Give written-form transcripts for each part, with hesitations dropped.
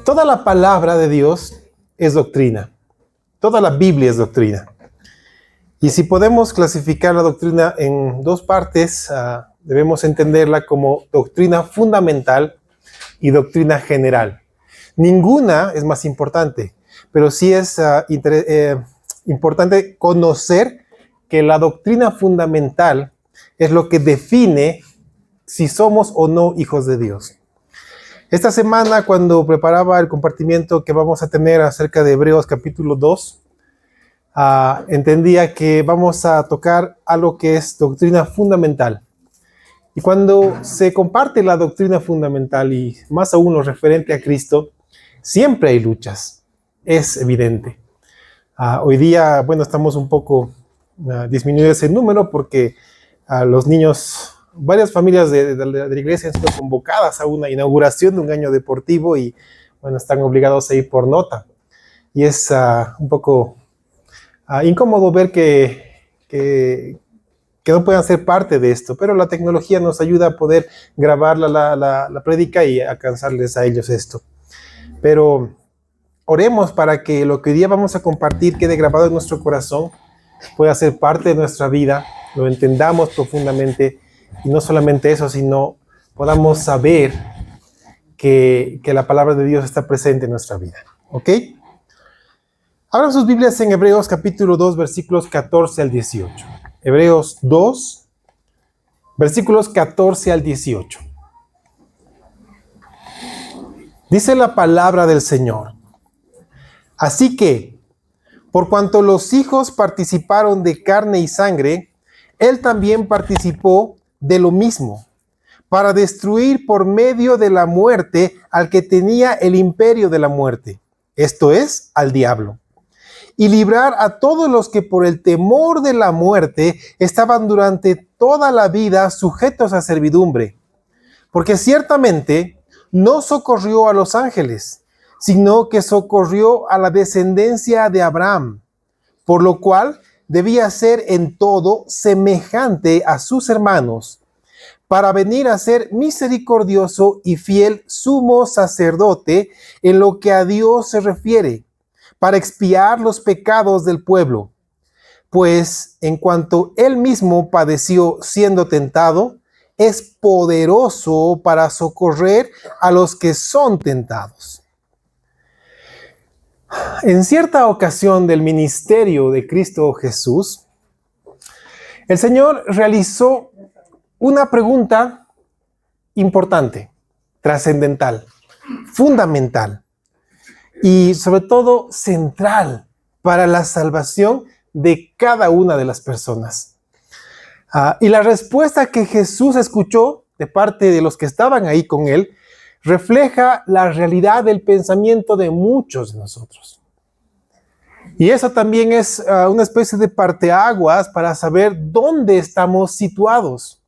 Toda la palabra de Dios es doctrina. Toda la Biblia es doctrina. Y si podemos clasificar la doctrina en dos partes, debemos entenderla como doctrina fundamental y doctrina general. Ninguna es más importante, pero sí es importante conocer que la doctrina fundamental es lo que define si somos o no hijos de Dios. Esta semana, cuando preparaba el compartimiento que vamos a tener acerca de Hebreos capítulo 2, entendía que vamos a tocar algo que es doctrina fundamental. Y cuando se comparte la doctrina fundamental, y más aún lo referente a Cristo, siempre hay luchas, es evidente. Hoy día, bueno, estamos un poco disminuidos ese número porque los niños, varias familias de la iglesia han sido convocadas a una inauguración de un año deportivo y, bueno, están obligados a ir por nota. Y es un poco incómodo ver que no puedan ser parte de esto, pero la tecnología nos ayuda a poder grabar la prédica y alcanzarles a ellos esto. Pero oremos para que lo que hoy día vamos a compartir quede grabado en nuestro corazón, pueda ser parte de nuestra vida, lo entendamos profundamente, y no solamente eso, sino podamos saber que la palabra de Dios está presente en nuestra vida. ¿Ok? Abran sus Biblias en Hebreos capítulo 2, versículos 14 al 18. Hebreos 2, versículos 14 al 18. Dice la palabra del Señor: así que, por cuanto los hijos participaron de carne y sangre, Él también participó de lo mismo, para destruir por medio de la muerte al que tenía el imperio de la muerte, esto es, al diablo, y librar a todos los que por el temor de la muerte estaban durante toda la vida sujetos a servidumbre. Porque ciertamente no socorrió a los ángeles, sino que socorrió a la descendencia de Abraham, por lo cual debía ser en todo semejante a sus hermanos, para venir a ser misericordioso y fiel sumo sacerdote en lo que a Dios se refiere, para expiar los pecados del pueblo. Pues en cuanto él mismo padeció siendo tentado, es poderoso para socorrer a los que son tentados. En cierta ocasión del ministerio de Cristo Jesús, el Señor realizó una pregunta importante, trascendental, fundamental y sobre todo central para la salvación de cada una de las personas. Y la respuesta que Jesús escuchó de parte de los que estaban ahí con él refleja la realidad del pensamiento de muchos de nosotros. Y eso también es una especie de parteaguas para saber dónde estamos situados.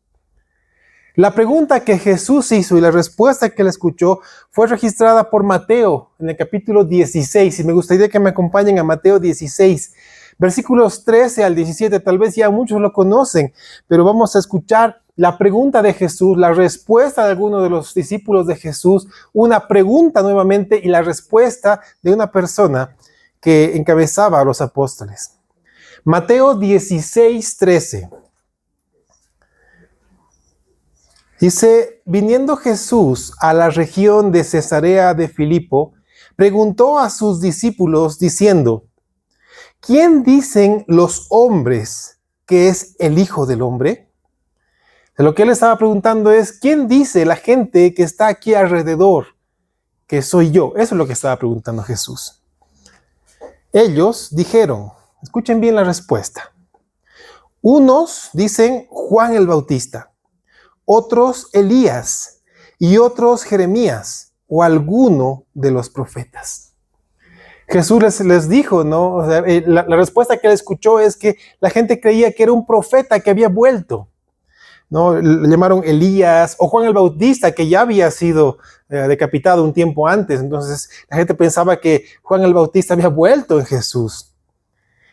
La pregunta que Jesús hizo y la respuesta que él escuchó fue registrada por Mateo en el capítulo 16. Y me gustaría que me acompañen a Mateo 16, versículos 13 al 17. Tal vez ya muchos lo conocen, pero vamos a escuchar la pregunta de Jesús, la respuesta de alguno de los discípulos de Jesús, una pregunta nuevamente y la respuesta de una persona que encabezaba a los apóstoles. Mateo 16, 13. Dice: viniendo Jesús a la región de Cesarea de Filipo, preguntó a sus discípulos diciendo: ¿quién dicen los hombres que es el Hijo del Hombre? Lo que él estaba preguntando es: ¿quién dice la gente que está aquí alrededor que soy yo? Eso es lo que estaba preguntando Jesús. Ellos dijeron, escuchen bien la respuesta: unos dicen Juan el Bautista, otros Elías y otros Jeremías o alguno de los profetas. Jesús les dijo, ¿no? O sea, la respuesta que él escuchó es que la gente creía que era un profeta que había vuelto, ¿no? Le llamaron Elías o Juan el Bautista, que ya había sido decapitado un tiempo antes. Entonces la gente pensaba que Juan el Bautista había vuelto en Jesús.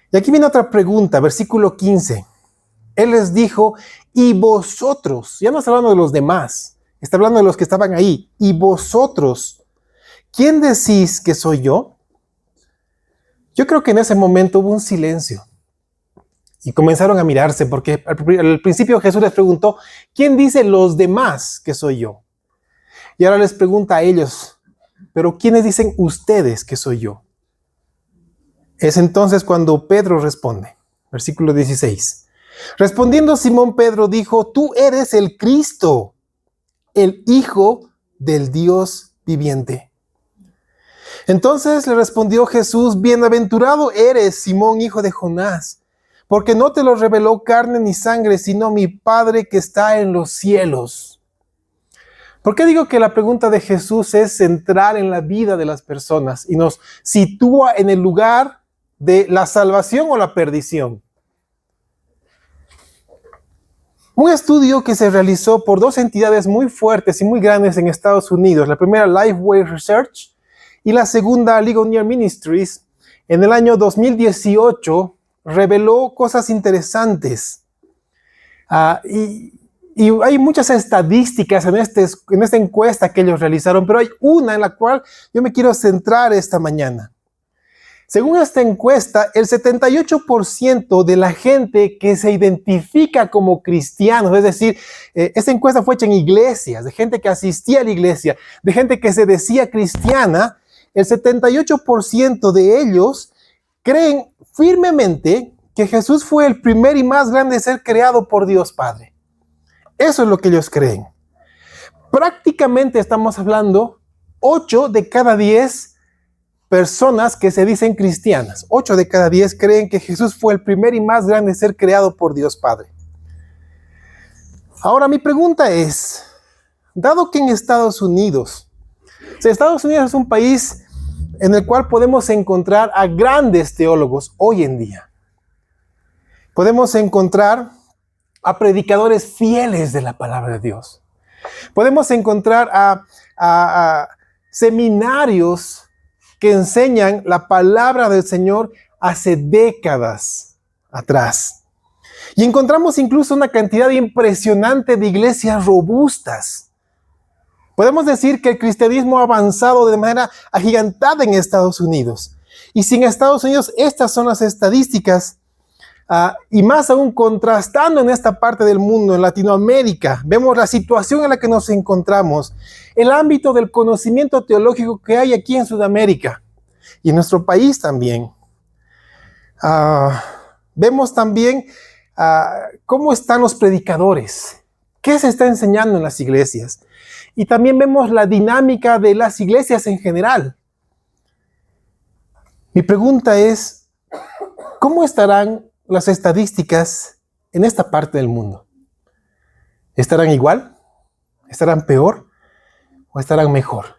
Y aquí viene otra pregunta, versículo 15. Él les dijo: y vosotros, ya no está hablando de los demás, Está hablando de los que estaban ahí. ¿Y vosotros, quién decís que soy yo? Yo creo que en ese momento hubo un silencio. Y comenzaron a mirarse porque al principio Jesús les preguntó, ¿quién dice los demás que soy yo? Y ahora les pregunta a ellos, ¿pero quiénes dicen ustedes que soy yo? Es entonces cuando Pedro responde, versículo 16. Respondiendo Simón Pedro dijo, tú eres el Cristo, el Hijo del Dios viviente. Entonces le respondió Jesús, bienaventurado eres, Simón, hijo de Jonás, porque no te lo reveló carne ni sangre, sino mi Padre que está en los cielos. ¿Por qué digo que la pregunta de Jesús es central en la vida de las personas y nos sitúa en el lugar de la salvación o la perdición? Un estudio que se realizó por dos entidades muy fuertes y muy grandes en Estados Unidos, la primera Lifeway Research y la segunda Ligonier Ministries, en el año 2018, reveló cosas interesantes. Y hay muchas estadísticas en esta encuesta que ellos realizaron, pero hay una en la cual yo me quiero centrar esta mañana. Según esta encuesta, el 78% de la gente que se identifica como cristianos, es decir, esta encuesta fue hecha en iglesias, de gente que asistía a la iglesia, de gente que se decía cristiana, el 78% de ellos creen firmemente que Jesús fue el primer y más grande ser creado por Dios Padre. Eso es lo que ellos creen. Prácticamente estamos hablando 8 de cada 10 personas que se dicen cristianas. 8 de cada 10 creen que Jesús fue el primer y más grande ser creado por Dios Padre. Ahora mi pregunta es, dado que en Estados Unidos es un país en el cual podemos encontrar a grandes teólogos hoy en día. Podemos encontrar a predicadores fieles de la palabra de Dios. Podemos encontrar a seminarios que enseñan la palabra del Señor hace décadas atrás. Y encontramos incluso una cantidad impresionante de iglesias robustas. Podemos decir que el cristianismo ha avanzado de manera agigantada en Estados Unidos. Y si en Estados Unidos estas son las estadísticas, y más aún contrastando en esta parte del mundo, en Latinoamérica, vemos la situación en la que nos encontramos, el ámbito del conocimiento teológico que hay aquí en Sudamérica y en nuestro país también. Vemos también cómo están los predicadores, qué se está enseñando en las iglesias. Y también vemos la dinámica de las iglesias en general. Mi pregunta es, ¿cómo estarán las estadísticas en esta parte del mundo? ¿Estarán igual? ¿Estarán peor? ¿O estarán mejor?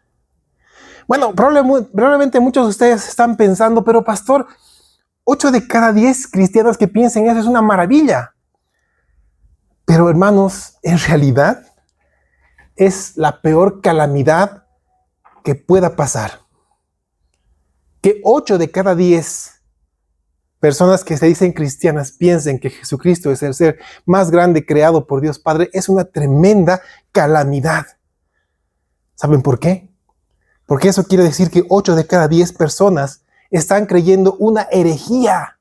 Bueno, probablemente muchos de ustedes están pensando, pero pastor, 8 de cada 10 cristianos que piensen eso es una maravilla. Pero hermanos, en realidad es la peor calamidad que pueda pasar. Que 8 de cada 10 personas que se dicen cristianas piensen que Jesucristo es el ser más grande creado por Dios Padre es una tremenda calamidad. ¿Saben por qué? Porque eso quiere decir que 8 de cada 10 personas están creyendo una herejía.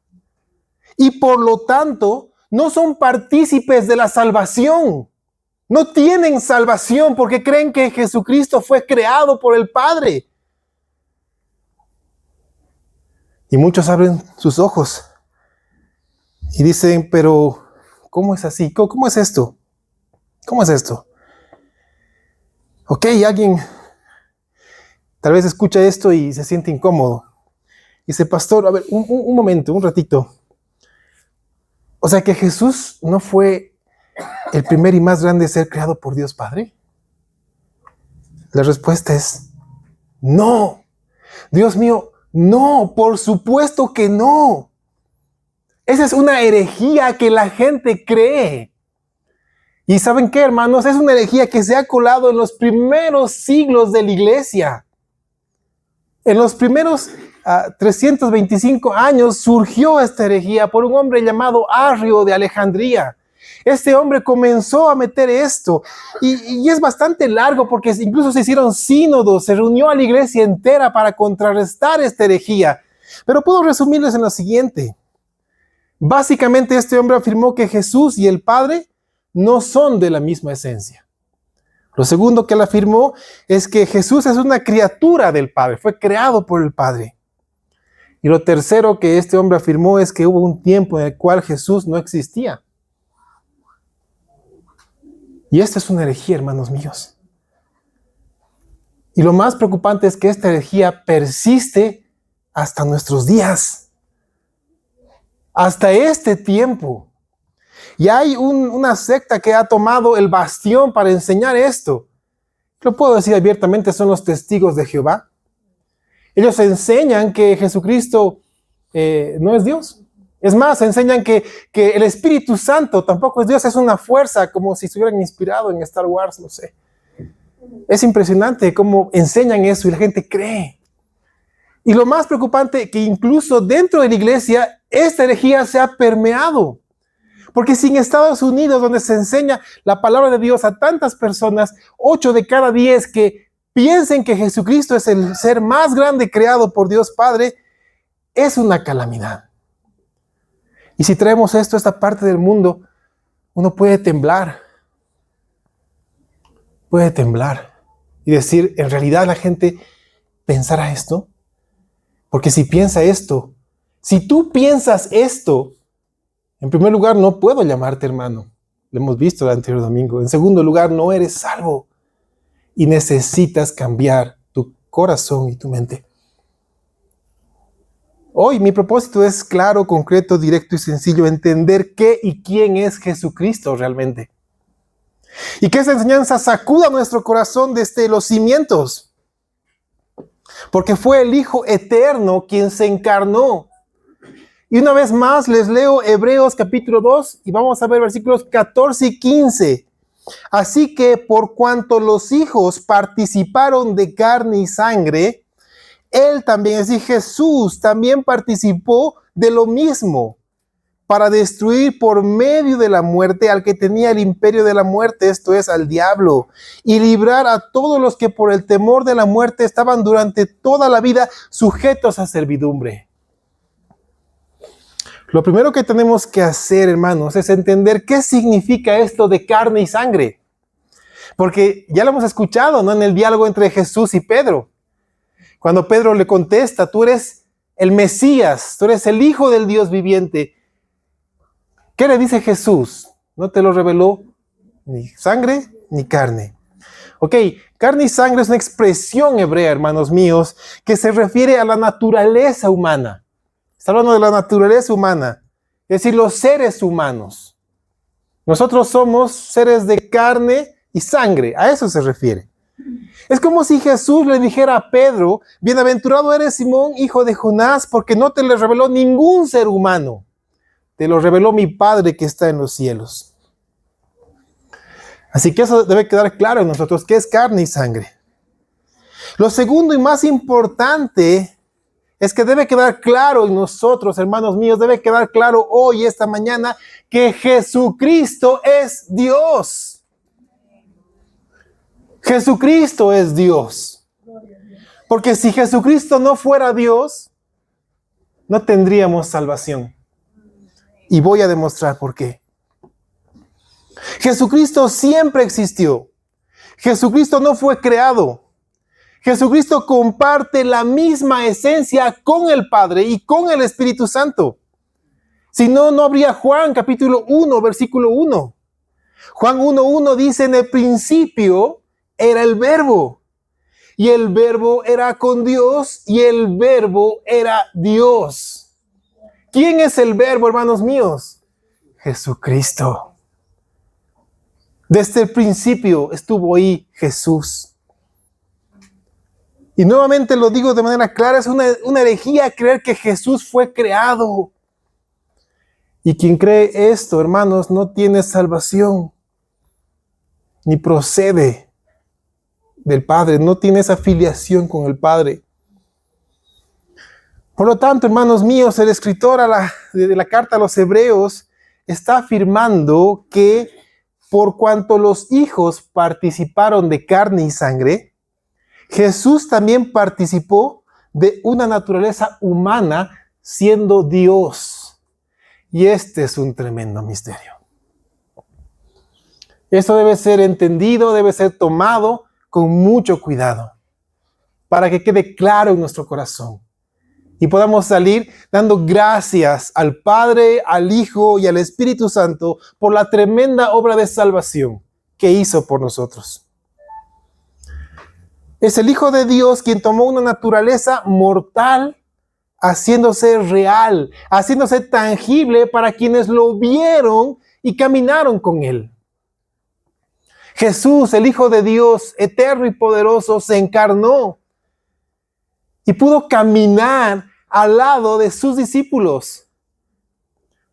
Y por lo tanto, no son partícipes de la salvación. No tienen salvación porque creen que Jesucristo fue creado por el Padre. Y muchos abren sus ojos y dicen, pero ¿cómo es así? ¿Cómo es esto? ¿Cómo es esto? Ok, alguien tal vez escucha esto y se siente incómodo. Dice, pastor, a ver, un momento, un ratito. O sea que Jesús no fue el primer y más grande ser creado por Dios Padre. La respuesta es no. Dios mío, no, por supuesto que no. Esa es una herejía que la gente cree. Y ¿saben qué, hermanos? Es una herejía que se ha colado en los primeros siglos de la iglesia. En los primeros 325 años surgió esta herejía por un hombre llamado Arrio de Alejandría. Este hombre comenzó a meter esto y es bastante largo porque incluso se hicieron sínodos, se reunió a la iglesia entera para contrarrestar esta herejía. Pero puedo resumirles en lo siguiente. Básicamente este hombre afirmó que Jesús y el Padre no son de la misma esencia. Lo segundo que él afirmó es que Jesús es una criatura del Padre, fue creado por el Padre. Y lo tercero que este hombre afirmó es que hubo un tiempo en el cual Jesús no existía. Y esta es una herejía, hermanos míos. Y lo más preocupante es que esta herejía persiste hasta nuestros días. Hasta este tiempo. Y hay una secta que ha tomado el bastión para enseñar esto. Lo puedo decir abiertamente, son los testigos de Jehová. Ellos enseñan que Jesucristo no es Dios. Es más, enseñan que el Espíritu Santo tampoco es Dios, es una fuerza, como si estuvieran inspirados en Star Wars, no sé. Es impresionante cómo enseñan eso y la gente cree. Y lo más preocupante, que incluso dentro de la iglesia, esta herejía se ha permeado. Porque si en Estados Unidos, donde se enseña la palabra de Dios a tantas personas, 8 de cada 10 que piensen que Jesucristo es el ser más grande creado por Dios Padre, es una calamidad. Y si traemos esto a esta parte del mundo, uno puede temblar. Puede temblar. Y decir, ¿en realidad la gente pensará esto? Porque si piensa esto, si tú piensas esto, en primer lugar, no puedo llamarte hermano. Lo hemos visto el anterior domingo. En segundo lugar, no eres salvo. Y necesitas cambiar tu corazón y tu mente. Hoy mi propósito es claro, concreto, directo y sencillo. Entender qué y quién es Jesucristo realmente. Y que esa enseñanza sacuda nuestro corazón desde los cimientos. Porque fue el Hijo Eterno quien se encarnó. Y una vez más les leo Hebreos capítulo 2 y vamos a ver versículos 14 y 15. Así que por cuanto los hijos participaron de carne y sangre, Él también, es decir, Jesús también participó de lo mismo para destruir por medio de la muerte al que tenía el imperio de la muerte, esto es, al diablo, y librar a todos los que por el temor de la muerte estaban durante toda la vida sujetos a servidumbre. Lo primero que tenemos que hacer, hermanos, es entender qué significa esto de carne y sangre. Porque ya lo hemos escuchado, ¿no? En el diálogo entre Jesús y Pedro. Cuando Pedro le contesta, tú eres el Mesías, tú eres el Hijo del Dios viviente. ¿Qué le dice Jesús? No te lo reveló ni sangre ni carne. Ok, carne y sangre es una expresión hebrea, hermanos míos, que se refiere a la naturaleza humana. Está hablando de la naturaleza humana, es decir, los seres humanos. Nosotros somos seres de carne y sangre, a eso se refiere. Es como si Jesús le dijera a Pedro, bienaventurado eres Simón, hijo de Jonás, porque no te le reveló ningún ser humano. Te lo reveló mi Padre que está en los cielos. Así que eso debe quedar claro en nosotros, que es carne y sangre. Lo segundo y más importante es que debe quedar claro en nosotros, hermanos míos, debe quedar claro hoy, esta mañana, que Jesucristo es Dios. Jesucristo es Dios. Porque si Jesucristo no fuera Dios, no tendríamos salvación. Y voy a demostrar por qué. Jesucristo siempre existió. Jesucristo no fue creado. Jesucristo comparte la misma esencia con el Padre y con el Espíritu Santo. Si no, no habría Juan capítulo 1, versículo 1. Juan 1:1 dice, en el principio era el Verbo. Y el Verbo era con Dios y el Verbo era Dios. ¿Quién es el Verbo, hermanos míos? Jesucristo. Desde el principio estuvo ahí Jesús. Y nuevamente lo digo de manera clara, es una herejía creer que Jesús fue creado. Y quien cree esto, hermanos, no tiene salvación, ni procede del Padre, no tiene esa filiación con el Padre. Por lo tanto, hermanos míos, el escritor de la carta a los Hebreos está afirmando que por cuanto los hijos participaron de carne y sangre, Jesús también participó de una naturaleza humana siendo Dios. Y este es un tremendo misterio. Esto debe ser entendido, debe ser tomado con mucho cuidado para que quede claro en nuestro corazón y podamos salir dando gracias al Padre, al Hijo y al Espíritu Santo por la tremenda obra de salvación que hizo por nosotros. Es el Hijo de Dios quien tomó una naturaleza mortal, haciéndose real, haciéndose tangible para quienes lo vieron y caminaron con Él. Jesús, el Hijo de Dios, eterno y poderoso, se encarnó y pudo caminar al lado de sus discípulos.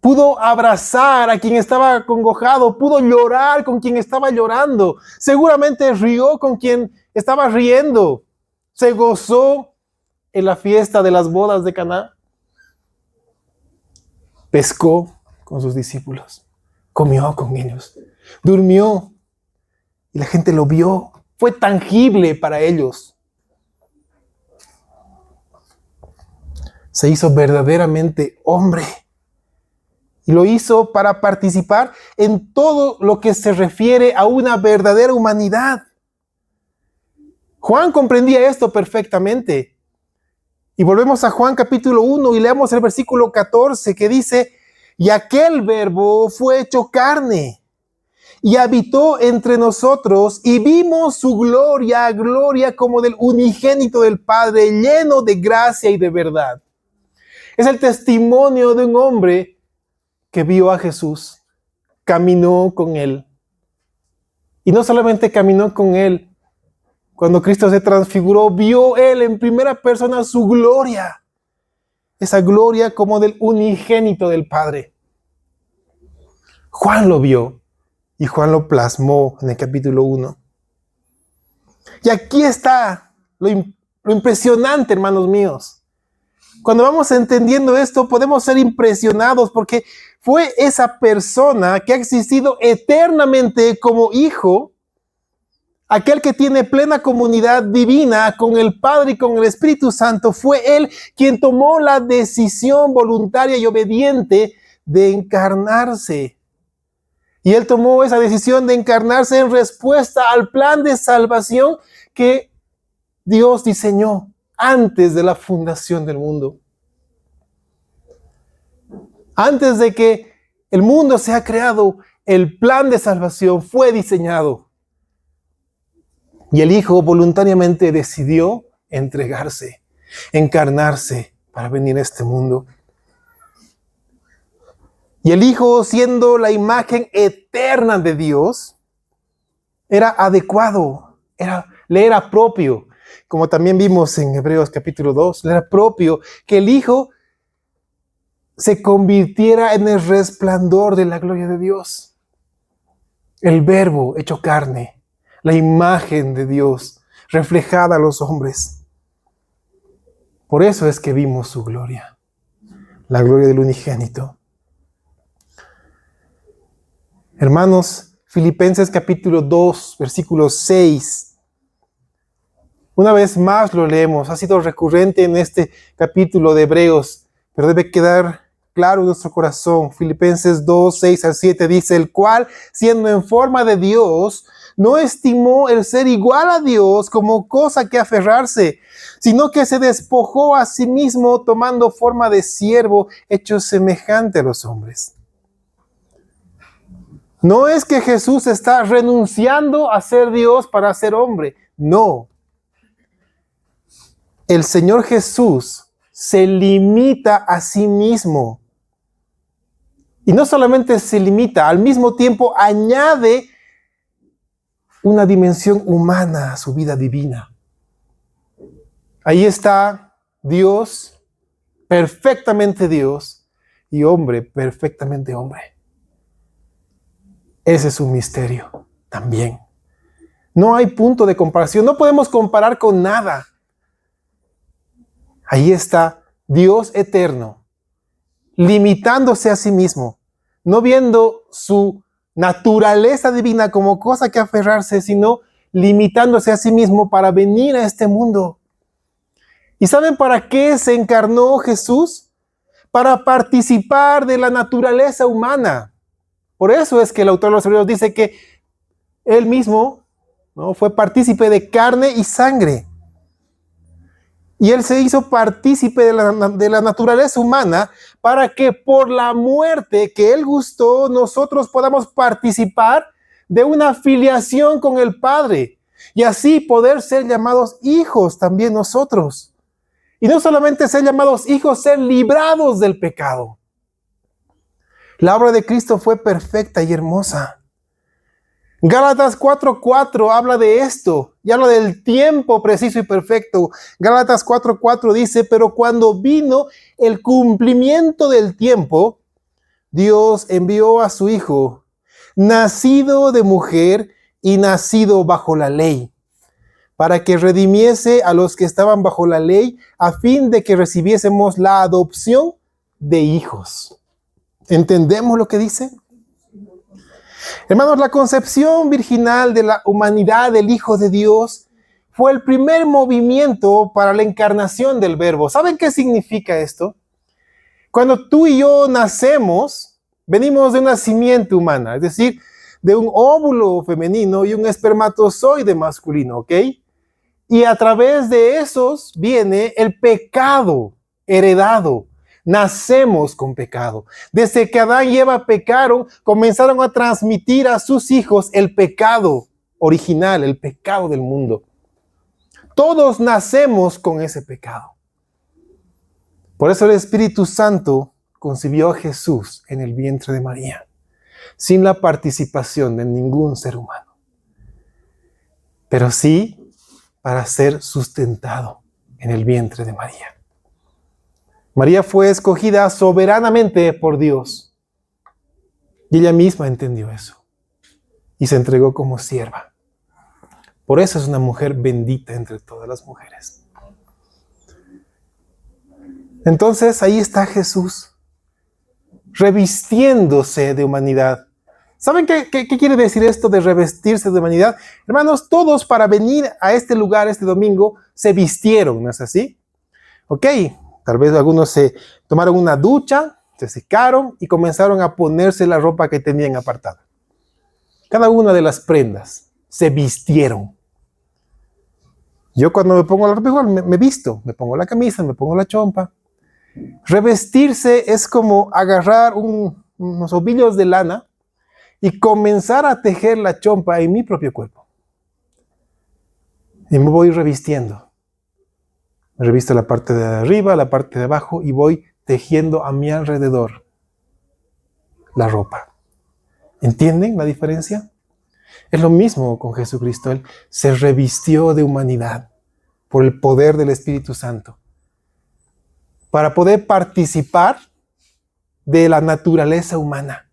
Pudo abrazar a quien estaba acongojado, pudo llorar con quien estaba llorando. Seguramente rió con quien estaba riendo. Se gozó en la fiesta de las bodas de Caná. Pescó con sus discípulos, comió con ellos, durmió. Y la gente lo vio, fue tangible para ellos. Se hizo verdaderamente hombre. Y lo hizo para participar en todo lo que se refiere a una verdadera humanidad. Juan comprendía esto perfectamente. Y volvemos a Juan capítulo 1 y leamos el versículo 14 que dice, y aquel verbo fue hecho carne y habitó entre nosotros y vimos su gloria, gloria como del unigénito del Padre, lleno de gracia y de verdad. Es el testimonio de un hombre que vio a Jesús, caminó con Él. Y no solamente caminó con Él, cuando Cristo se transfiguró, vio Él en primera persona su gloria. Esa gloria como del unigénito del Padre. Juan lo vio. Y Juan lo plasmó en el capítulo 1. Y aquí está lo impresionante, hermanos míos. Cuando vamos entendiendo esto, podemos ser impresionados porque fue esa persona que ha existido eternamente como hijo, aquel que tiene plena comunidad divina con el Padre y con el Espíritu Santo. Fue Él quien tomó la decisión voluntaria y obediente de encarnarse. Y Él tomó esa decisión de encarnarse en respuesta al plan de salvación que Dios diseñó antes de la fundación del mundo. Antes de que el mundo sea creado, el plan de salvación fue diseñado. Y el Hijo voluntariamente decidió entregarse, encarnarse para venir a este mundo. Y el Hijo, siendo la imagen eterna de Dios, era adecuado, le era propio, como también vimos en Hebreos capítulo 2, le era propio que el Hijo se convirtiera en el resplandor de la gloria de Dios. El Verbo hecho carne, la imagen de Dios reflejada a los hombres. Por eso es que vimos su gloria, la gloria del unigénito. Hermanos, Filipenses capítulo 2, versículo 6. Una vez más lo leemos, ha sido recurrente en este capítulo de Hebreos, pero debe quedar claro en nuestro corazón. Filipenses 2, 6 al 7 dice, el cual, siendo en forma de Dios, no estimó el ser igual a Dios como cosa que aferrarse, sino que se despojó a sí mismo tomando forma de siervo, hecho semejante a los hombres. No es que Jesús está renunciando a ser Dios para ser hombre. No. El Señor Jesús se limita a sí mismo. Y no solamente se limita, al mismo tiempo añade una dimensión humana a su vida divina. Ahí está Dios, perfectamente Dios, y hombre, perfectamente hombre. Ese es un misterio también. No hay punto de comparación, no podemos comparar con nada. Ahí está Dios eterno, limitándose a sí mismo, no viendo su naturaleza divina como cosa que aferrarse, sino limitándose a sí mismo para venir a este mundo. ¿Y saben para qué se encarnó Jesús? Para participar de la naturaleza humana. Por eso es que el autor de los Hebreos dice que él mismo, ¿no?, fue partícipe de carne y sangre. Y él se hizo partícipe de la naturaleza humana para que por la muerte que él gustó, nosotros podamos participar de una filiación con el Padre. Y así poder ser llamados hijos también nosotros. Y no solamente ser llamados hijos, ser librados del pecado. La obra de Cristo fue perfecta y hermosa. Gálatas 4:4 habla de esto y habla del tiempo preciso y perfecto. Gálatas 4:4 dice, pero cuando vino el cumplimiento del tiempo, Dios envió a su Hijo, nacido de mujer y nacido bajo la ley, para que redimiese a los que estaban bajo la ley, a fin de que recibiésemos la adopción de hijos. ¿Entendemos lo que dice? Hermanos, la concepción virginal de la humanidad del Hijo de Dios fue el primer movimiento para la encarnación del Verbo. ¿Saben qué significa esto? Cuando tú y yo nacemos, venimos de una simiente humana, es decir, de un óvulo femenino y un espermatozoide masculino, ¿ok? Y a través de esos viene el pecado heredado. Nacemos con pecado. Desde que Adán y Eva pecaron, comenzaron a transmitir a sus hijos el pecado original, el pecado del mundo. Todos nacemos con ese pecado. Por eso el Espíritu Santo concibió a Jesús en el vientre de María, sin la participación de ningún ser humano, pero sí para ser sustentado en el vientre de María. María fue escogida soberanamente por Dios y ella misma entendió eso y se entregó como sierva. Por eso es una mujer bendita entre todas las mujeres. Entonces ahí está Jesús, revistiéndose de humanidad. ¿Saben qué quiere decir esto de revestirse de humanidad? Hermanos, todos para venir a este lugar este domingo se vistieron, ¿no es así? Ok, tal vez algunos se tomaron una ducha, se secaron y comenzaron a ponerse la ropa que tenían apartada. Cada una de las prendas se vistieron. Yo cuando me pongo la ropa igual me visto, me pongo la camisa, me pongo la chompa. Revestirse es como agarrar unos ovillos de lana y comenzar a tejer la chompa en mi propio cuerpo. Y me voy revistiendo. Me revisto la parte de arriba, la parte de abajo y voy tejiendo a mi alrededor la ropa. ¿Entienden la diferencia? Es lo mismo con Jesucristo. Él se revistió de humanidad por el poder del Espíritu Santo para poder participar de la naturaleza humana.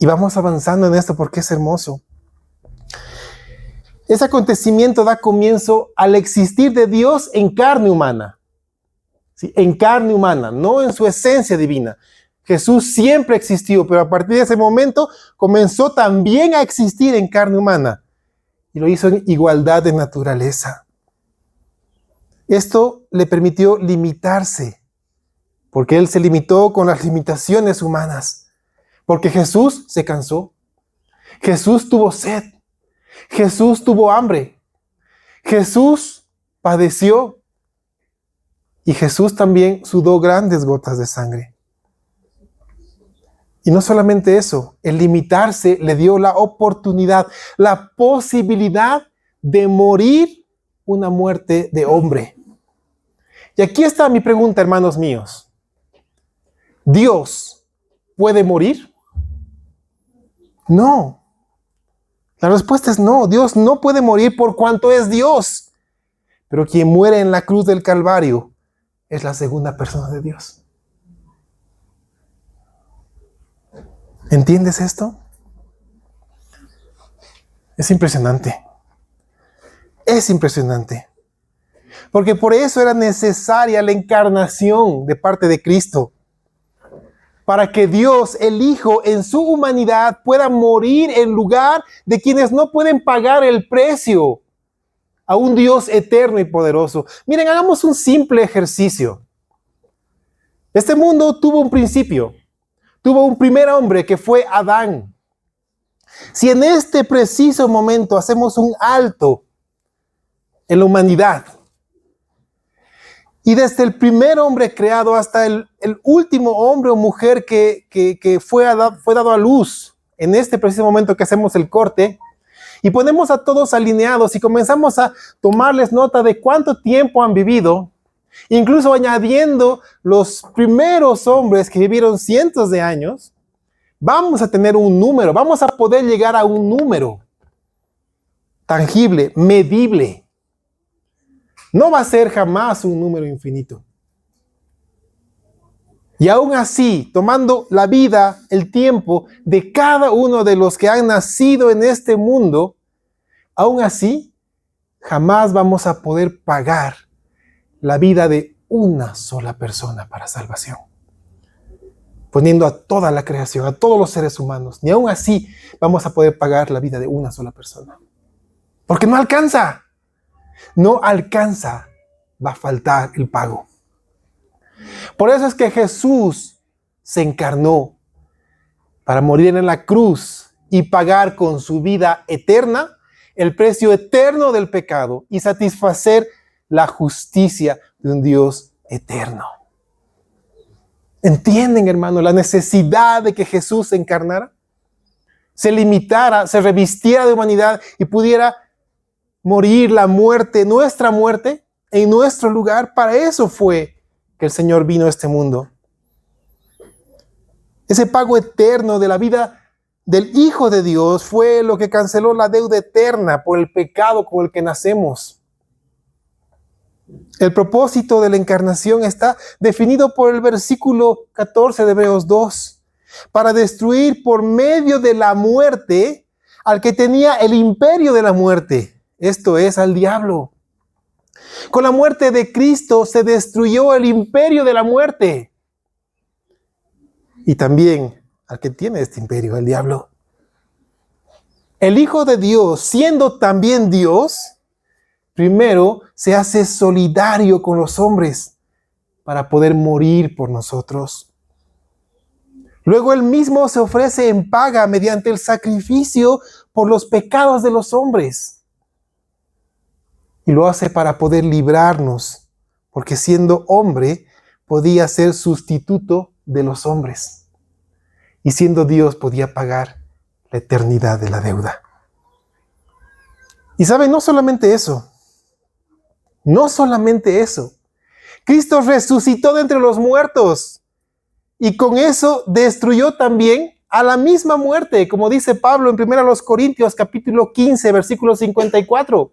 Y vamos avanzando en esto porque es hermoso. Ese acontecimiento da comienzo al existir de Dios en carne humana. ¿Sí? En carne humana, no en su esencia divina. Jesús siempre existió, pero a partir de ese momento comenzó también a existir en carne humana. Y lo hizo en igualdad de naturaleza. Esto le permitió limitarse, porque Él se limitó con las limitaciones humanas. Porque Jesús se cansó. Jesús tuvo sed. Jesús tuvo hambre. Jesús padeció. Y Jesús también sudó grandes gotas de sangre. Y no solamente eso, el limitarse le dio la oportunidad, la posibilidad de morir una muerte de hombre. Y aquí está mi pregunta, hermanos míos. ¿Dios puede morir? No. La respuesta es no. Dios no puede morir por cuanto es Dios. Pero quien muere en la cruz del Calvario es la segunda persona de Dios. ¿Entiendes esto? Es impresionante. Es impresionante. Porque por eso era necesaria la encarnación de parte de Cristo. para que Dios, el Hijo, en su humanidad pueda morir en lugar de quienes no pueden pagar el precio a un Dios eterno y poderoso. Miren, hagamos un simple ejercicio. Este mundo tuvo un principio, tuvo un primer hombre que fue Adán. Si en este preciso momento hacemos un alto en la humanidad, y desde el primer hombre creado hasta el último hombre o mujer que fue dado a luz, en este preciso momento que hacemos el corte, y ponemos a todos alineados y comenzamos a tomarles nota de cuánto tiempo han vivido, incluso añadiendo los primeros hombres que vivieron cientos de años, vamos a tener un número, vamos a poder llegar a un número tangible, medible. No va a ser jamás un número infinito. Y aún así, tomando la vida, el tiempo de cada uno de los que han nacido en este mundo, aún así, jamás vamos a poder pagar la vida de una sola persona para salvación. Poniendo a toda la creación, a todos los seres humanos, ni aún así vamos a poder pagar la vida de una sola persona. Porque no alcanza. No alcanza, va a faltar el pago. Por eso es que Jesús se encarnó para morir en la cruz y pagar con su vida eterna el precio eterno del pecado y satisfacer la justicia de un Dios eterno. ¿Entienden, hermano, la necesidad de que Jesús se encarnara? Se limitara, se revistiera de humanidad y pudiera morir la muerte, nuestra muerte, en nuestro lugar. Para eso fue que el Señor vino a este mundo. Ese pago eterno de la vida del Hijo de Dios fue lo que canceló la deuda eterna por el pecado con el que nacemos. El propósito de la encarnación está definido por el versículo 14 de Hebreos 2, para destruir por medio de la muerte al que tenía el imperio de la muerte. Esto es, al diablo. Con la muerte de Cristo se destruyó el imperio de la muerte. Y también al que tiene este imperio, el diablo. El Hijo de Dios, siendo también Dios, primero se hace solidario con los hombres para poder morir por nosotros. Luego él mismo se ofrece en paga mediante el sacrificio por los pecados de los hombres. Y lo hace para poder librarnos, porque siendo hombre podía ser sustituto de los hombres. Y siendo Dios podía pagar la eternidad de la deuda. Y saben, no solamente eso. Cristo resucitó de entre los muertos. Y con eso destruyó también a la misma muerte, como dice Pablo en 1 Corintios capítulo 15, versículo 54.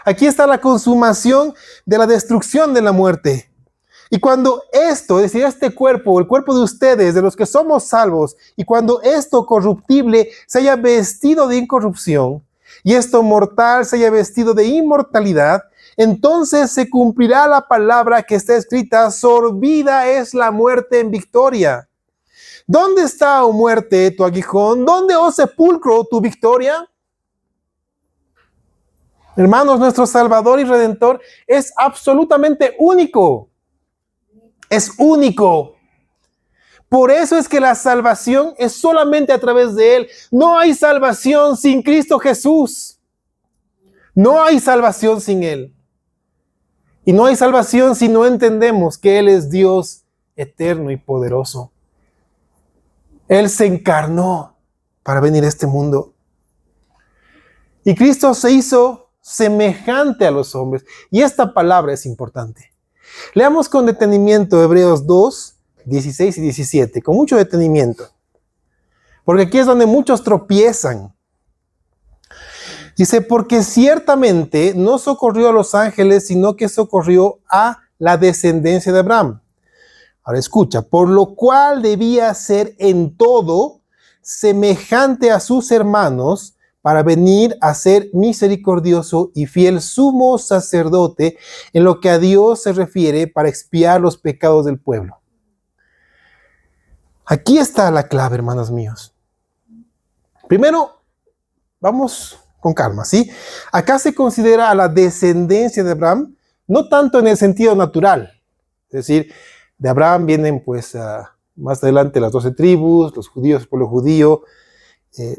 Aquí está la consumación de la destrucción de la muerte. Y cuando esto, es decir, este cuerpo, el cuerpo de ustedes, de los que somos salvos, y cuando esto corruptible se haya vestido de incorrupción, y esto mortal se haya vestido de inmortalidad, entonces se cumplirá la palabra que está escrita: sorbida es la muerte en victoria. ¿Dónde está, oh muerte, tu aguijón? ¿Dónde, oh sepulcro, tu victoria? Hermanos, nuestro Salvador y Redentor es absolutamente único. Es único. Por eso es que la salvación es solamente a través de Él. No hay salvación sin Cristo Jesús. No hay salvación sin Él. Y no hay salvación si no entendemos que Él es Dios eterno y poderoso. Él se encarnó para venir a este mundo. Y Cristo se hizo semejante a los hombres. Y esta palabra es importante. Leamos con detenimiento Hebreos 2, 16 y 17, con mucho detenimiento. Porque aquí es donde muchos tropiezan. Dice, porque ciertamente no socorrió a los ángeles, sino que socorrió a la descendencia de Abraham. Ahora escucha, por lo cual debía ser en todo semejante a sus hermanos, para venir a ser misericordioso y fiel sumo sacerdote en lo que a Dios se refiere, para expiar los pecados del pueblo. Aquí está la clave, hermanos míos. Primero, vamos con calma, ¿sí? Acá se considera a la descendencia de Abraham, no tanto en el sentido natural. Es decir, de Abraham vienen pues más adelante las 12 tribus, los judíos, el pueblo judío.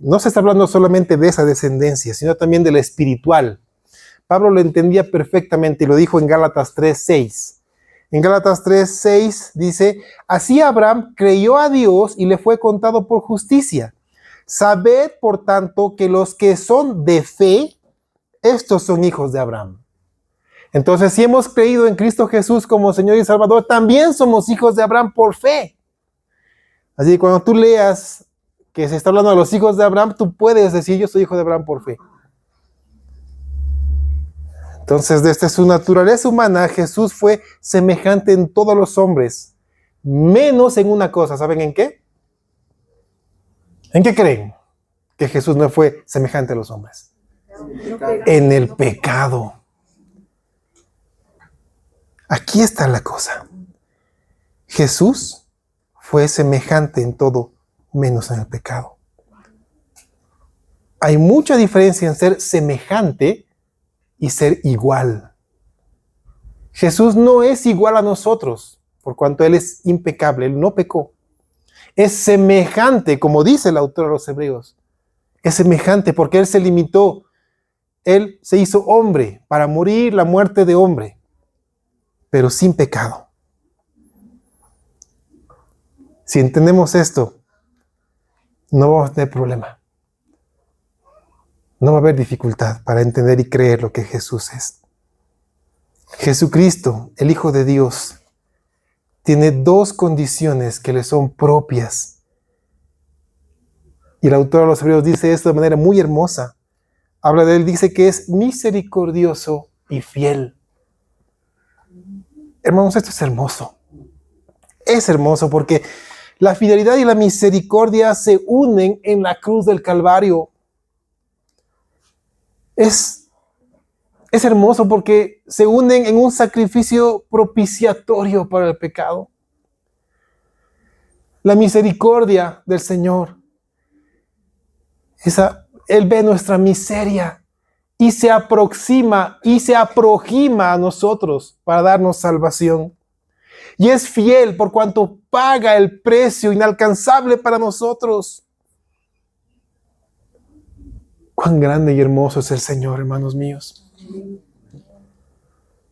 No se está hablando solamente de esa descendencia, sino también de la espiritual. Pablo lo entendía perfectamente y lo dijo en Gálatas 3:6. En Gálatas 3:6 dice, así Abraham creyó a Dios y le fue contado por justicia. Sabed, por tanto, que los que son de fe, estos son hijos de Abraham. Entonces, si hemos creído en Cristo Jesús como Señor y Salvador, también somos hijos de Abraham por fe. Así que cuando tú leas que se está hablando de los hijos de Abraham, tú puedes decir, yo soy hijo de Abraham por fe. Entonces, desde su naturaleza humana, Jesús fue semejante en todos los hombres, menos en una cosa. ¿Saben en qué? ¿En qué creen que Jesús no fue semejante a los hombres? En el pecado. Aquí está la cosa. Jesús fue semejante en todo, menos en el pecado. Hay mucha diferencia en ser semejante y ser igual. Jesús no es igual a nosotros, por cuanto Él es impecable, Él no pecó. Es semejante, como dice el autor de los Hebreos. Es semejante porque Él se limitó. Él se hizo hombre para morir la muerte de hombre, pero sin pecado. Si entendemos esto, no vamos a tener problema. No va a haber dificultad para entender y creer lo que Jesús es. Jesucristo, el Hijo de Dios, tiene dos condiciones que le son propias. Y el autor de los Hebreos dice esto de manera muy hermosa. Habla de él, dice que es misericordioso y fiel. Hermanos, esto es hermoso. Es hermoso porque la fidelidad y la misericordia se unen en la cruz del Calvario. Es hermoso porque se unen en un sacrificio propiciatorio para el pecado. La misericordia del Señor. Él ve nuestra miseria y se aproxima y se aproxima a nosotros para darnos salvación. Y es fiel por cuanto paga el precio inalcanzable para nosotros. Cuán grande y hermoso es el Señor, hermanos míos.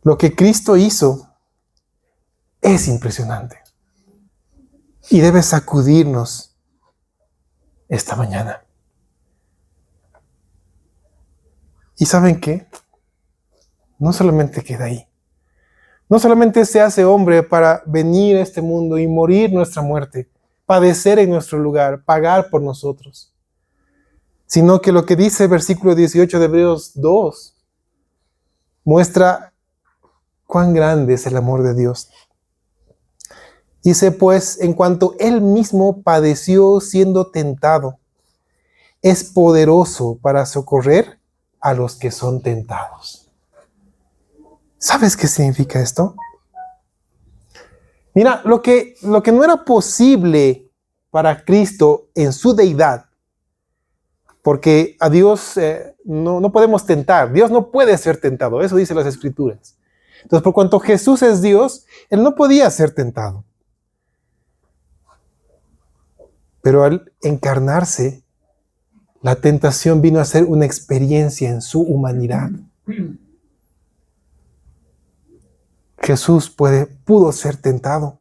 Lo que Cristo hizo es impresionante y debe sacudirnos esta mañana. ¿Y saben qué? No solamente queda ahí. No solamente se hace hombre para venir a este mundo y morir nuestra muerte, padecer en nuestro lugar, pagar por nosotros, sino que lo que dice el versículo 18 de Hebreos 2 muestra cuán grande es el amor de Dios. Dice pues, en cuanto Él mismo padeció siendo tentado, es poderoso para socorrer a los que son tentados. ¿Sabes qué significa esto? Mira, lo que no era posible para Cristo en su deidad, porque a Dios no podemos tentar, Dios no puede ser tentado, eso dice las Escrituras. Entonces, por cuanto Jesús es Dios, Él no podía ser tentado. Pero al encarnarse, la tentación vino a ser una experiencia en su humanidad. Jesús pudo ser tentado.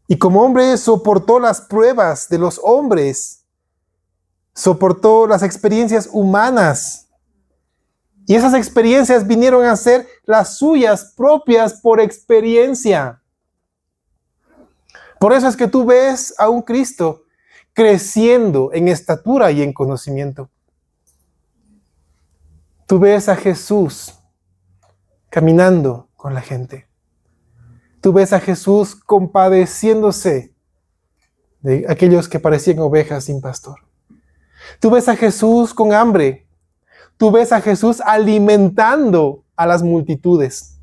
Y como hombre soportó las pruebas de los hombres, soportó las experiencias humanas. Y esas experiencias vinieron a ser las suyas propias por experiencia. Por eso es que tú ves a un Cristo creciendo en estatura y en conocimiento. Tú ves a Jesús caminando con la gente. Tú ves a Jesús compadeciéndose de aquellos que parecían ovejas sin pastor. Tú ves a Jesús con hambre. Tú ves a Jesús alimentando a las multitudes.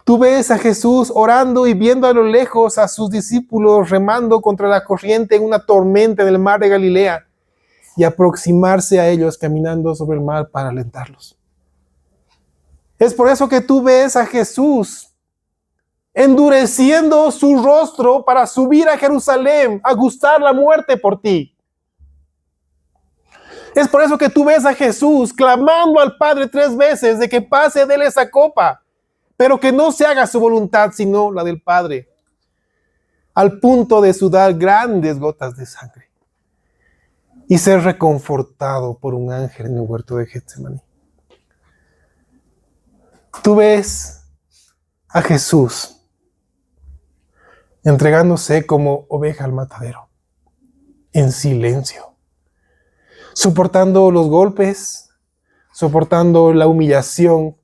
Tú ves a Jesús orando y viendo a lo lejos a sus discípulos remando contra la corriente en una tormenta en el mar de Galilea y aproximarse a ellos caminando sobre el mar para alentarlos. Es por eso que tú ves a Jesús endureciendo su rostro para subir a Jerusalén a gustar la muerte por ti. Es por eso que tú ves a Jesús clamando al Padre 3 veces de que pase de él esa copa, pero que no se haga su voluntad sino la del Padre, al punto de sudar grandes gotas de sangre y ser reconfortado por un ángel en el huerto de Getsemaní. Tú ves a Jesús entregándose como oveja al matadero, en silencio, soportando los golpes, soportando la humillación,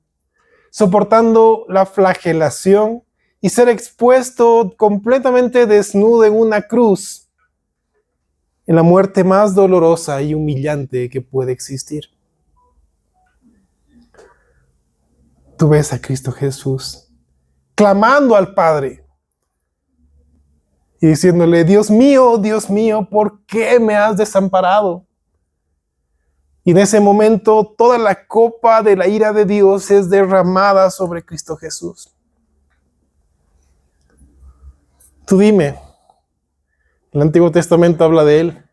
soportando la flagelación y ser expuesto completamente desnudo en una cruz, en la muerte más dolorosa y humillante que puede existir. Tú ves a Cristo Jesús clamando al Padre y diciéndole: Dios mío, ¿por qué me has desamparado? Y en ese momento toda la copa de la ira de Dios es derramada sobre Cristo Jesús. Tú dime, el Antiguo Testamento habla de él.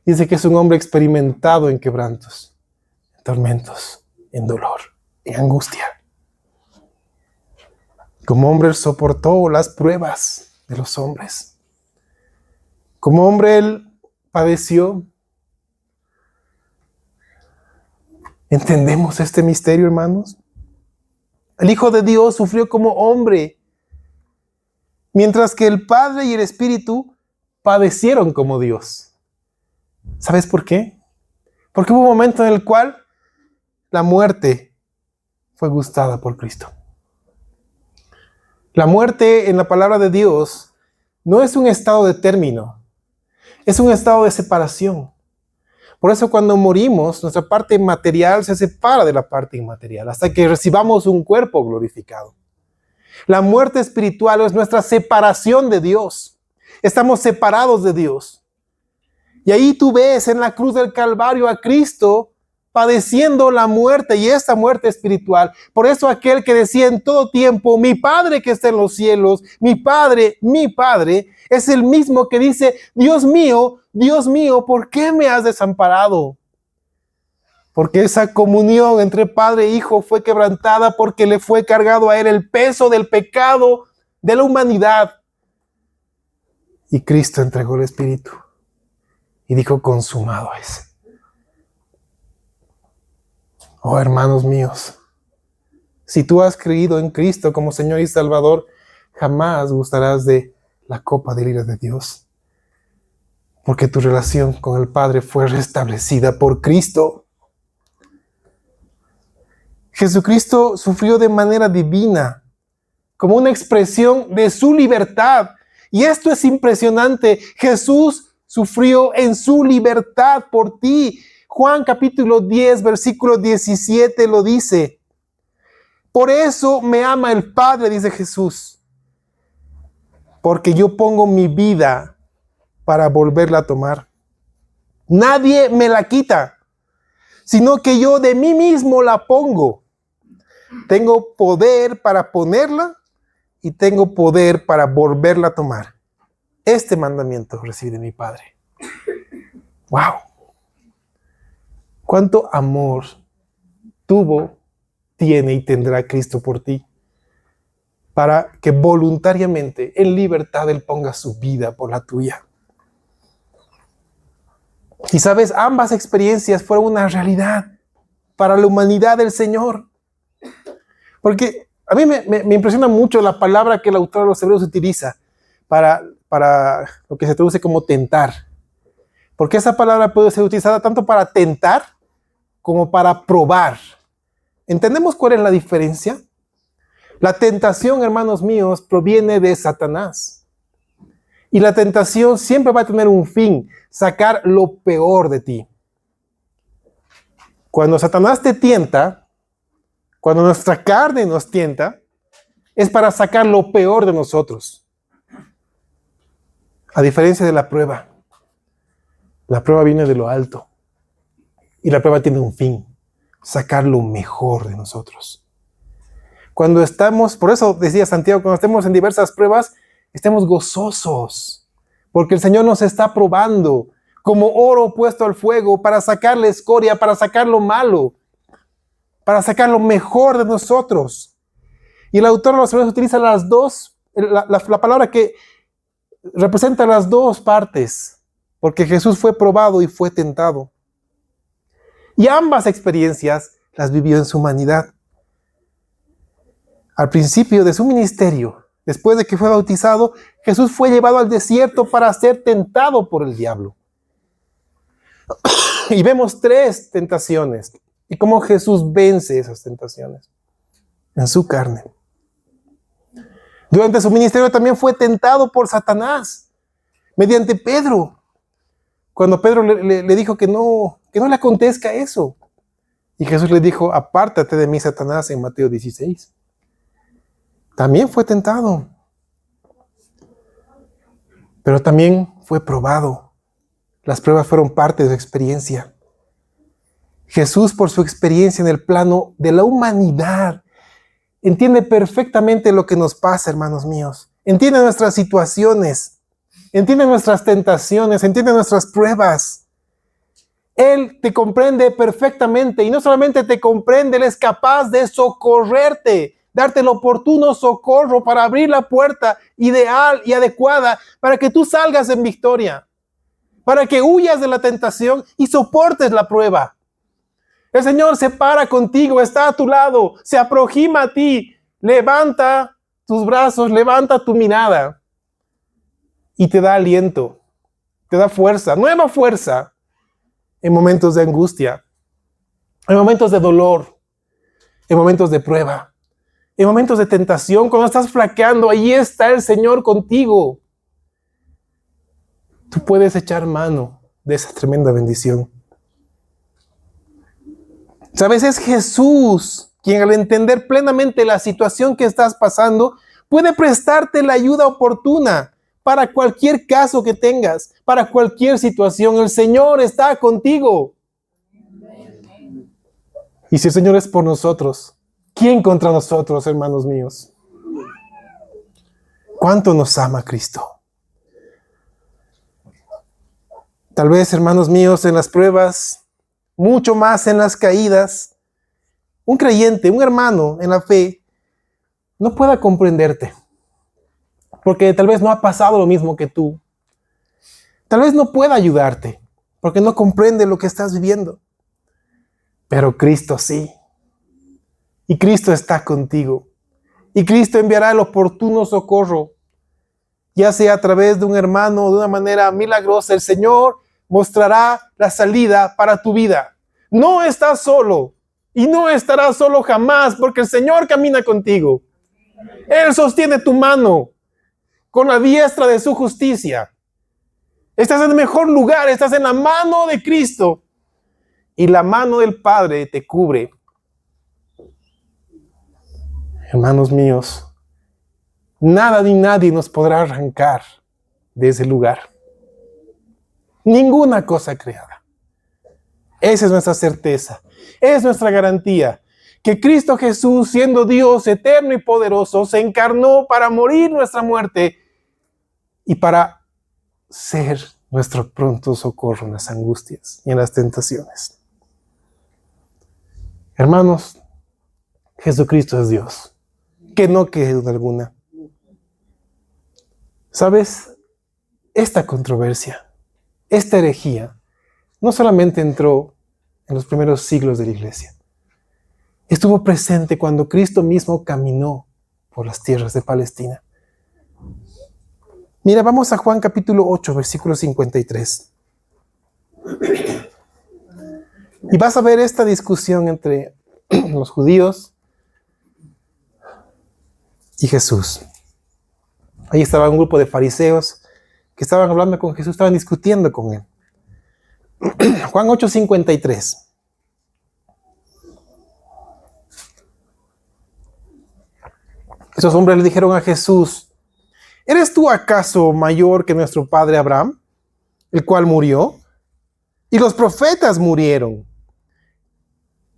Dice que es un hombre experimentado en quebrantos, en tormentos, en dolor, en angustia. Como hombre él soportó las pruebas de los hombres. Como hombre él padeció. ¿Entendemos este misterio, hermanos? El Hijo de Dios sufrió como hombre, mientras que el Padre y el Espíritu padecieron como Dios. ¿Sabes por qué? Porque hubo un momento en el cual la muerte fue gustada por Cristo. La muerte en la palabra de Dios no es un estado de término, es un estado de separación. Por eso cuando morimos, nuestra parte material se separa de la parte inmaterial hasta que recibamos un cuerpo glorificado. La muerte espiritual es nuestra separación de Dios. Estamos separados de Dios. Y ahí tú ves en la cruz del Calvario a Cristo padeciendo la muerte y esta muerte espiritual. Por eso aquel que decía en todo tiempo: mi Padre que está en los cielos, mi Padre, es el mismo que dice: Dios mío, ¿por qué me has desamparado? Porque esa comunión entre Padre e Hijo fue quebrantada porque le fue cargado a él el peso del pecado de la humanidad. Y Cristo entregó el Espíritu y dijo: consumado es. Oh, hermanos míos, si tú has creído en Cristo como Señor y Salvador, jamás gustarás de la copa de la ira de Dios, porque tu relación con el Padre fue restablecida por Cristo. Jesucristo sufrió de manera divina, como una expresión de su libertad. Y esto es impresionante. Jesús sufrió en su libertad por ti. Juan capítulo 10, versículo 17 lo dice. Por eso me ama el Padre, dice Jesús, porque yo pongo mi vida para volverla a tomar. Nadie me la quita, sino que yo de mí mismo la pongo. Tengo poder para ponerla y tengo poder para volverla a tomar. Este mandamiento recibí de mi Padre. ¡Wow! ¿Cuánto amor tuvo, tiene y tendrá Cristo por ti? Para que voluntariamente, en libertad, Él ponga su vida por la tuya. Y sabes, ambas experiencias fueron una realidad para la humanidad del Señor. Porque a mí me impresiona mucho la palabra que el autor de los Hebreos utiliza para lo que se traduce como tentar. Porque esa palabra puede ser utilizada tanto para tentar como para probar. ¿Entendemos cuál es la diferencia? La tentación, hermanos míos, proviene de Satanás. Y la tentación siempre va a tener un fin: sacar lo peor de ti. Cuando Satanás te tienta, cuando nuestra carne nos tienta, es para sacar lo peor de nosotros. A diferencia de la prueba viene de lo alto. Y la prueba tiene un fin, sacar lo mejor de nosotros. Cuando estamos, por eso decía Santiago, cuando estemos en diversas pruebas, estemos gozosos, porque el Señor nos está probando como oro puesto al fuego para sacar la escoria, para sacar lo malo, para sacar lo mejor de nosotros. Y el autor de los Hebreos utiliza las dos, la palabra que representa las dos partes, porque Jesús fue probado y fue tentado. Y ambas experiencias las vivió en su humanidad. Al principio de su ministerio, después de que fue bautizado, Jesús fue llevado al desierto para ser tentado por el diablo. Y vemos 3 tentaciones y cómo Jesús vence esas tentaciones en su carne. Durante su ministerio también fue tentado por Satanás mediante Pedro. Cuando Pedro le dijo que no le acontezca eso. Y Jesús le dijo, apártate de mí, Satanás, en Mateo 16. También fue tentado. Pero también fue probado. Las pruebas fueron parte de su experiencia. Jesús, por su experiencia en el plano de la humanidad, entiende perfectamente lo que nos pasa, hermanos míos. Entiende nuestras situaciones. Entiende nuestras tentaciones. Entiende nuestras pruebas. Él te comprende perfectamente. Y no solamente te comprende, Él es capaz de socorrerte, darte el oportuno socorro para abrir la puerta ideal y adecuada para que tú salgas en victoria, para que huyas de la tentación y soportes la prueba. El Señor se para contigo, está a tu lado, se aproxima a ti, levanta tus brazos, levanta tu mirada y te da aliento, te da fuerza, nueva fuerza en momentos de angustia, en momentos de dolor, en momentos de prueba. En momentos de tentación, cuando estás flaqueando, ahí está el Señor contigo. Tú puedes echar mano de esa tremenda bendición. ¿Sabes? Es Jesús quien, al entender plenamente la situación que estás pasando, puede prestarte la ayuda oportuna para cualquier caso que tengas, para cualquier situación. El Señor está contigo. Y si el Señor es por nosotros, ¿quién contra nosotros, hermanos míos? ¿Cuánto nos ama Cristo? Tal vez, hermanos míos, en las pruebas, mucho más en las caídas, un creyente, un hermano en la fe, no pueda comprenderte, porque tal vez no ha pasado lo mismo que tú. Tal vez no pueda ayudarte, porque no comprende lo que estás viviendo. Pero Cristo sí. Y Cristo está contigo. Y Cristo enviará el oportuno socorro, ya sea a través de un hermano o de una manera milagrosa. El Señor mostrará la salida para tu vida. No estás solo y no estarás solo jamás, porque el Señor camina contigo. Él sostiene tu mano con la diestra de su justicia. Estás en el mejor lugar, estás en la mano de Cristo y la mano del Padre te cubre. Hermanos míos, nada ni nadie nos podrá arrancar de ese lugar. Ninguna cosa creada. Esa es nuestra certeza, es nuestra garantía, que Cristo Jesús, siendo Dios eterno y poderoso, se encarnó para morir nuestra muerte y para ser nuestro pronto socorro en las angustias y en las tentaciones. Hermanos, Jesucristo es Dios. Que no quede duda alguna. ¿Sabes? Esta controversia, esta herejía, no solamente entró en los primeros siglos de la iglesia. Estuvo presente cuando Cristo mismo caminó por las tierras de Palestina. Mira, vamos a Juan capítulo 8, versículo 53. Y vas a ver esta discusión entre los judíos y Jesús. Ahí estaba un grupo de fariseos que estaban hablando con Jesús, estaban discutiendo con él. Juan 8:53. Esos hombres le dijeron a Jesús: ¿eres tú acaso mayor que nuestro padre Abraham, el cual murió? Y los profetas murieron.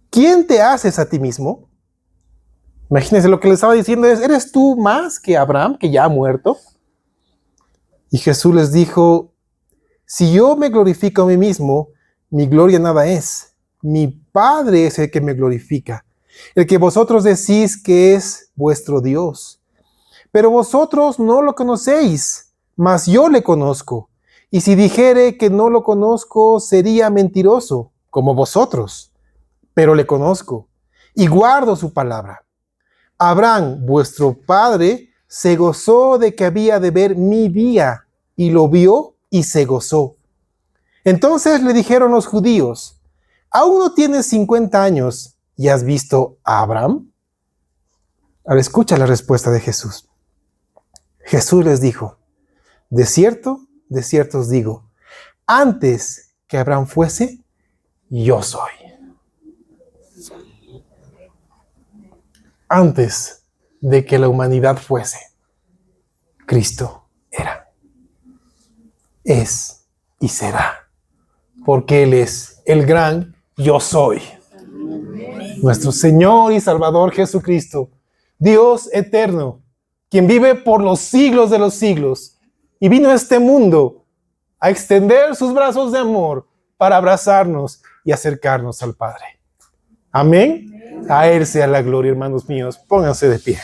¿Quién te haces a ti mismo? Imagínense, lo que le estaba diciendo es: ¿eres tú más que Abraham, que ya ha muerto? Y Jesús les dijo: si yo me glorifico a mí mismo, mi gloria nada es. Mi Padre es el que me glorifica, el que vosotros decís que es vuestro Dios. Pero vosotros no lo conocéis, mas yo le conozco. Y si dijere que no lo conozco, sería mentiroso, como vosotros. Pero le conozco, y guardo su palabra. Abraham, vuestro padre, se gozó de que había de ver mi día, y lo vio y se gozó. Entonces le dijeron los judíos: ¿aún no tienes 50 años y has visto a Abraham? Ahora escucha la respuesta de Jesús. Jesús les dijo: de cierto os digo, antes que Abraham fuese, yo soy. Antes de que la humanidad fuese, Cristo era, es y será, porque Él es el gran yo soy. Nuestro Señor y Salvador Jesucristo, Dios eterno, quien vive por los siglos de los siglos y vino a este mundo a extender sus brazos de amor para abrazarnos y acercarnos al Padre. Amén. A Él sea la gloria, hermanos míos. Pónganse de pie.